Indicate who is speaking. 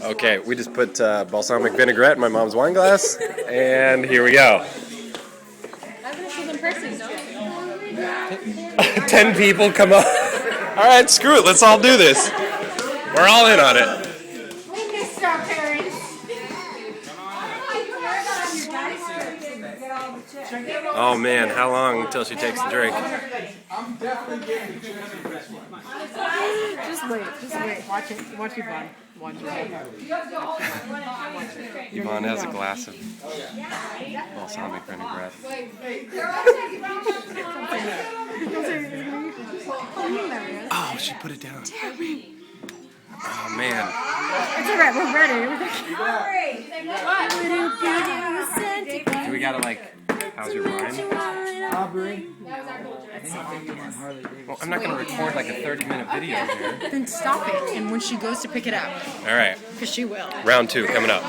Speaker 1: Okay, we just put balsamic vinaigrette in my mom's wine glass, and here we go.
Speaker 2: I'm gonna see them person, don't
Speaker 1: 10 people come up. All right, screw it. Let's all do this. We're all in on it.
Speaker 2: we missed our parents.
Speaker 1: Oh man, how long until she takes a drink?
Speaker 2: Just wait. Watch it. Watch Yvonne. Watch it.
Speaker 1: Yvonne has a glass of balsamic vinaigrette. Oh, she put it down. Oh man.
Speaker 2: It's alright, we're ready.
Speaker 1: We gotta how's your wine?
Speaker 3: Aubrey.
Speaker 1: Well, I'm not gonna record like a 30-minute video here.
Speaker 2: Then stop it, and when she goes to pick it up,
Speaker 1: All right,
Speaker 2: because she will.
Speaker 1: round 2 coming up.